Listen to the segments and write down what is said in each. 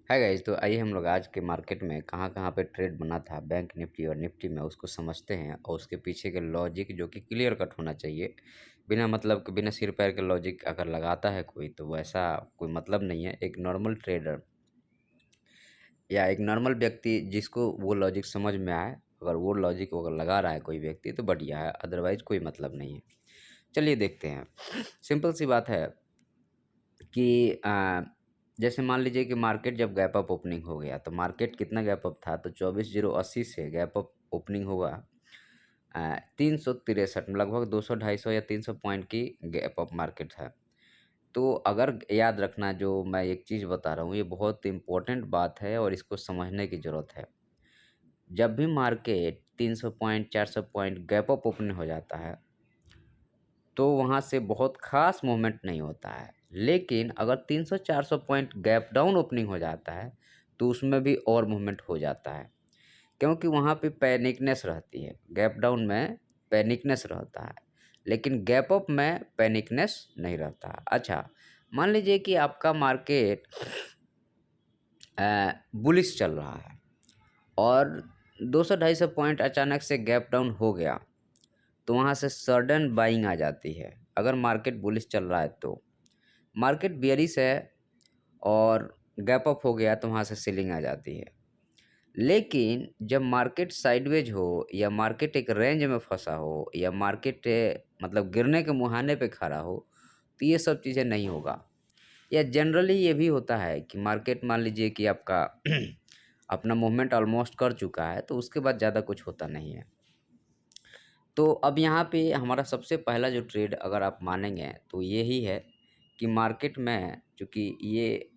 है गाइस, तो आइए हम लोग आज के मार्केट में कहाँ-कहाँ पे ट्रेड बना था बैंक निफ्टी और निफ्टी में उसको समझते हैं और उसके पीछे के लॉजिक जो कि क्लियर कट होना चाहिए। बिना मतलब के बिना सिर पैर के लॉजिक अगर लगाता है कोई तो वैसा कोई मतलब नहीं है। एक नॉर्मल ट्रेडर या एक नॉर्मल व्यक्ति जिसको वो लॉजिक समझ में आए, अगर वो लॉजिक अगर लगा रहा है कोई व्यक्ति तो बढ़िया है, अदरवाइज़ कोई मतलब नहीं है। चलिए देखते हैं। सिंपल सी बात है कि जैसे मान लीजिए कि मार्केट जब गैप अप ओपनिंग हो गया तो मार्केट कितना गैप अप था तो 24,080 से गैप अप ओपनिंग होगा 363 में लगभग 200 250 या 300 पॉइंट की गैप अप मार्केट है। तो अगर याद रखना जो मैं एक चीज़ बता रहा हूँ ये बहुत इम्पोर्टेंट बात है और इसको समझने की ज़रूरत है। जब भी market 300 point 400 point gap up open हो जाता है तो वहाँ से बहुत ख़ास मूवमेंट नहीं होता है। लेकिन अगर 300-400 पॉइंट गैप डाउन ओपनिंग हो जाता है, तो उसमें भी और मूवमेंट हो जाता है। क्योंकि वहाँ पे पैनिकनेस रहती है। गैप डाउन में पैनिकनेस रहता है, लेकिन गैप अप में पैनिकनेस नहीं रहता है। अच्छा, मान लीजिए कि आपका मार्केट बुलिश चल रहा है और 200-250 पॉइंट अचानक से गैप डाउन हो गया। तो वहाँ से सडन बाइंग आ जाती है। अगर मार्केट बुलिश चल रहा है तो। मार्केट बेयरिश है और गैप अप हो गया तो वहाँ से सेलिंग आ जाती है। लेकिन जब मार्केट साइडवेज हो या मार्केट एक रेंज में फँसा हो या मार्केट मतलब गिरने के मुहाने पे खड़ा हो, तो ये सब चीज़ें नहीं होगा। या जनरली ये भी होता है कि मार्केट मान लीजिए कि आपका अपना मूवमेंट ऑलमोस्ट कर चुका है, तो उसके बाद ज़्यादा कुछ होता नहीं है। तो अब यहाँ पे हमारा सबसे पहला जो ट्रेड अगर आप मानेंगे तो यही है कि मार्केट में चूँकि ये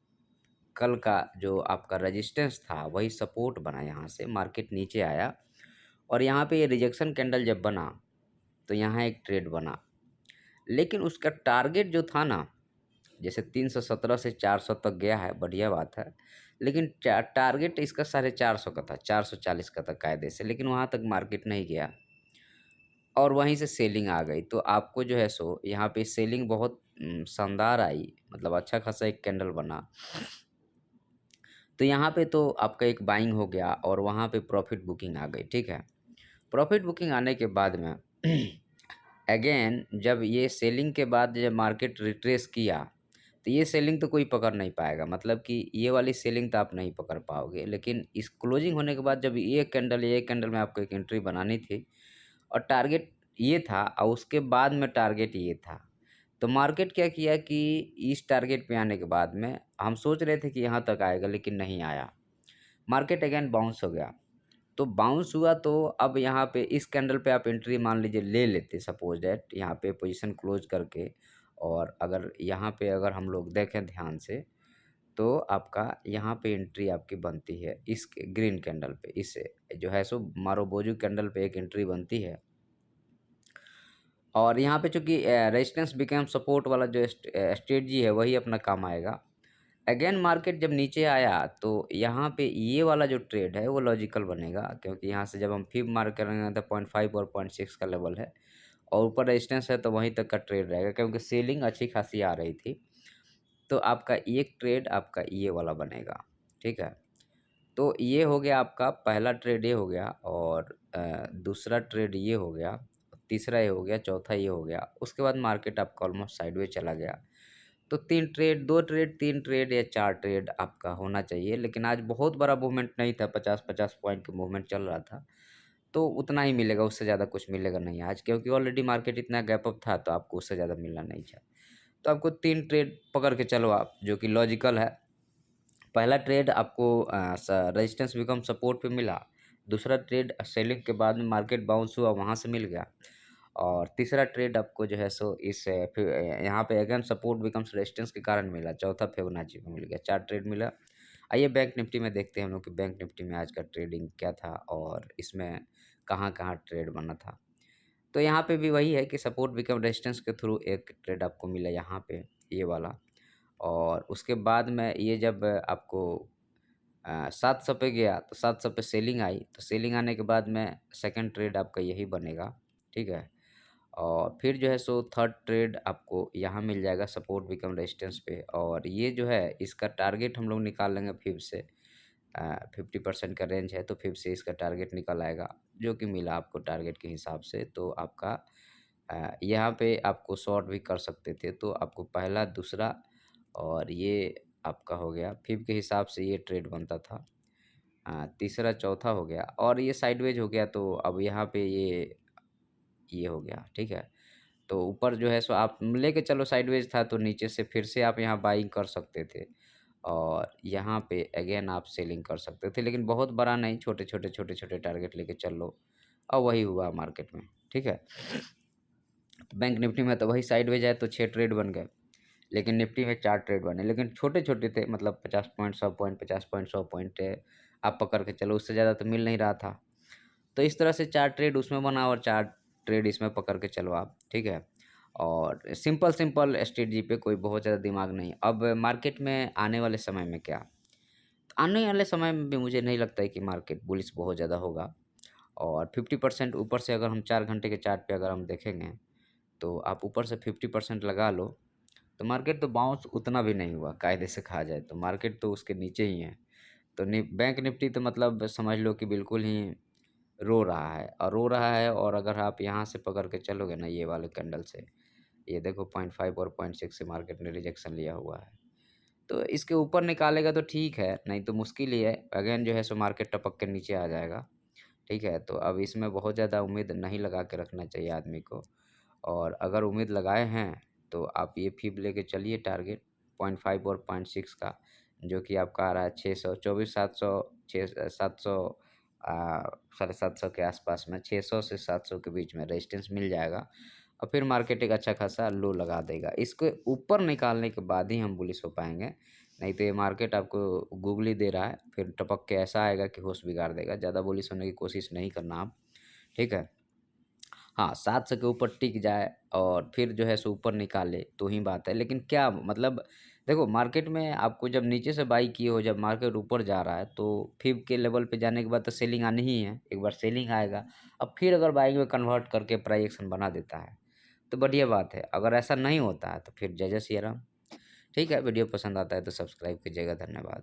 कल का जो आपका रेजिस्टेंस था वही सपोर्ट बना यहाँ से मार्केट नीचे आया और यहाँ पे ये रिजेक्शन कैंडल जब बना तो यहाँ एक ट्रेड बना। लेकिन उसका टारगेट जो था ना जैसे 317 से 400 तक गया है बढ़िया बात है। लेकिन टारगेट इसका 450 का था 440 का था कायदे से, लेकिन वहाँ तक मार्केट नहीं गया और वहीं से सेलिंग आ गई। तो आपको जो है सो यहाँ पे सेलिंग बहुत शानदार आई, मतलब अच्छा खासा एक कैंडल बना। तो यहाँ पे तो आपका एक बाइंग हो गया और वहाँ पे प्रॉफिट बुकिंग आ गई, ठीक है। प्रॉफिट बुकिंग आने के बाद में अगेन जब ये सेलिंग के बाद जब मार्केट रिट्रेस किया तो ये सेलिंग तो कोई पकड़ नहीं पाएगा, मतलब कि ये वाली सेलिंग तो आप नहीं पकड़ पाओगे। लेकिन इस क्लोजिंग होने के बाद जब ये कैंडल में आपको एक एंट्री बनानी थी और टारगेट ये था और उसके बाद में टारगेट ये था। तो मार्केट क्या किया कि इस टारगेट पे आने के बाद में हम सोच रहे थे कि यहाँ तक आएगा लेकिन नहीं आया। मार्केट अगेन बाउंस हो गया। तो बाउंस हुआ तो अब यहाँ पे इस कैंडल पे आप एंट्री मान लीजिए ले लेते सपोज दैट यहाँ पे पोजीशन क्लोज करके, और अगर यहाँ पे अगर हम लोग देखें ध्यान से तो आपका यहाँ पे एंट्री आपकी बनती है इस ग्रीन कैंडल पे, इससे जो है सो मारुबोजू कैंडल पे एक एंट्री बनती है। और यहाँ पे चूँकि रेजिस्टेंस बिकम सपोर्ट वाला जो स्ट्रेटजी है वही अपना काम आएगा। अगेन मार्केट जब नीचे आया तो यहाँ पे ये वाला जो ट्रेड है वो लॉजिकल बनेगा, क्योंकि यहाँ से जब हम फिब मार्क करेंगे तो 0.5 और 0.6 का लेवल है और ऊपर रेजिस्टेंस है तो वहीं तक का ट्रेड रहेगा, क्योंकि सेलिंग अच्छी खासी आ रही थी। तो आपका एक ट्रेड आपका ये वाला बनेगा, ठीक है। तो ये हो गया आपका पहला ट्रेड, ये हो गया और दूसरा ट्रेड ये हो गया, तीसरा ये हो गया, चौथा ये हो गया। उसके बाद मार्केट आपका ऑलमोस्ट साइडवेज चला गया। तो 3 ट्रेड 2 ट्रेड 3 ट्रेड या 4 ट्रेड आपका होना चाहिए। लेकिन आज बहुत बड़ा मूवमेंट नहीं था, 50-50 पॉइंट का मूवमेंट चल रहा था। तो उतना ही मिलेगा, उससे ज़्यादा कुछ मिलेगा नहीं आज, क्योंकि ऑलरेडी मार्केट इतना गैप अप था तो आपको उससे ज़्यादा मिलना नहीं था। तो आपको 3 ट्रेड पकड़ के चलो आप, जो कि लॉजिकल है। पहला ट्रेड आपको रेजिस्टेंस बिकम सपोर्ट पे मिला। दूसरा ट्रेड सेलिंग के बाद में मार्केट बाउंस हुआ वहाँ से मिल गया। और तीसरा ट्रेड आपको जो है सो इस फिर यहाँ पे अगेन सपोर्ट बिकम्स रेजिस्टेंस के कारण मिला। चौथा फिबोनाची पे मिल गया, 4 ट्रेड मिला। आइए बैंक निफ्टी में देखते हैं हम लोग कि बैंक निफ्टी में आज का ट्रेडिंग क्या था और इसमें कहाँ-कहाँ ट्रेड बना था। तो यहाँ पे भी वही है कि सपोर्ट बिकम रेजिस्टेंस के थ्रू एक ट्रेड आपको मिला यहाँ पे, ये वाला। और उसके बाद में ये जब आपको 700 पे गया तो 700 पे सेलिंग आई, तो सेलिंग आने के बाद में सेकंड ट्रेड आपका यही बनेगा, ठीक है। और फिर जो है सो थर्ड ट्रेड आपको यहाँ मिल जाएगा सपोर्ट बिकम रेजिस्टेंस पे, और ये जो है इसका टारगेट हम लोग निकाल लेंगे फिर से 50% का रेंज है तो फिर से इसका टारगेट निकल आएगा, जो कि मिला आपको टारगेट के हिसाब से। तो आपका यहाँ पे आपको शॉर्ट भी कर सकते थे, तो आपको पहला दूसरा और ये आपका हो गया फिर के हिसाब से ये ट्रेड बनता था। तीसरा चौथा हो गया और ये साइडवेज हो गया, तो अब यहाँ पे ये हो गया, ठीक है। तो ऊपर जो है सो आप लेके चलो साइडवेज था, तो नीचे से फिर से आप यहाँ बाइंग कर सकते थे और यहाँ पे अगेन आप सेलिंग कर सकते थे, लेकिन बहुत बड़ा नहीं, छोटे-छोटे टारगेट लेके चल लो और वही हुआ मार्केट में, ठीक है। तो बैंक निफ्टी में तो वही साइडवेज है तो 6 ट्रेड बन गए, लेकिन निफ्टी में 4 ट्रेड बने, लेकिन छोटे-छोटे थे, मतलब 50 पॉइंट, 100 पॉइंट, 50 पॉइंट, 100 पॉइंट आप पकड़ के चलो, उससे ज़्यादा तो मिल नहीं रहा था। तो इस तरह से 4 ट्रेड उसमें बना और 4 ट्रेड इसमें पकड़ के चलो आप, ठीक है। और सिंपल स्ट्रेटजी पे कोई बहुत ज़्यादा दिमाग नहीं। अब मार्केट में आने वाले समय में क्या? आने वाले समय में भी मुझे नहीं लगता है कि मार्केट बुलिश बहुत ज़्यादा होगा, और 50% ऊपर से अगर हम 4 घंटे के चार्ट पे अगर हम देखेंगे, तो आप ऊपर से 50% लगा लो, तो मार्केट तो बाउंस उतना भी नहीं हुआ, कायदे से कहा जाए तो मार्केट तो उसके नीचे ही है। तो बैंक निफ्टी तो मतलब समझ लो कि बिल्कुल ही रो रहा है, और अगर आप यहाँ से पकड़ के चलोगे ना ये वाले कैंडल से, ये देखो 0.5 और 0.6 से मार्केट ने रिजेक्शन लिया हुआ है। तो इसके ऊपर निकालेगा तो ठीक है, नहीं तो मुश्किल ही है। अगेन जो है सो मार्केट टपक के नीचे आ जाएगा, ठीक है। तो अब इसमें बहुत ज़्यादा उम्मीद नहीं लगा के रखना चाहिए आदमी को, और अगर उम्मीद लगाए हैं तो आप ये फ़िब लेके चलिए टारगेट 0.5 और 0.6 का, जो कि आपका आ रहा है 600, 24,700, 700, साढ़े 700 के आसपास में, 600 से 700 के बीच में रेजिस्टेंस मिल जाएगा, और फिर मार्केट एक अच्छा खासा लो लगा देगा। इसको ऊपर निकालने के बाद ही हम बुलिश हो पाएंगे, नहीं तो ये मार्केट आपको गूगली दे रहा है, फिर टपक के ऐसा आएगा कि होश बिगाड़ देगा। ज़्यादा बुलिश होने की कोशिश नहीं करना आप, ठीक है। हाँ, 700 के ऊपर टिक जाए और फिर जो है सो ऊपर निकाले तो ही बात है। लेकिन क्या मतलब, देखो मार्केट में आपको जब नीचे से बाई किए हो, जब मार्केट ऊपर जा रहा है तो फिर के लेवल पे जाने के बाद तो सेलिंग आनी ही है। एक बार सेलिंग आएगा, अब फिर अगर बाइंग में कन्वर्ट करके प्राइस एक्शन बना देता है तो बढ़िया बात है। अगर ऐसा नहीं होता है तो फिर जय जय सिया राम। ठीक है, वीडियो पसंद आता है तो सब्सक्राइब कीजिएगा। धन्यवाद।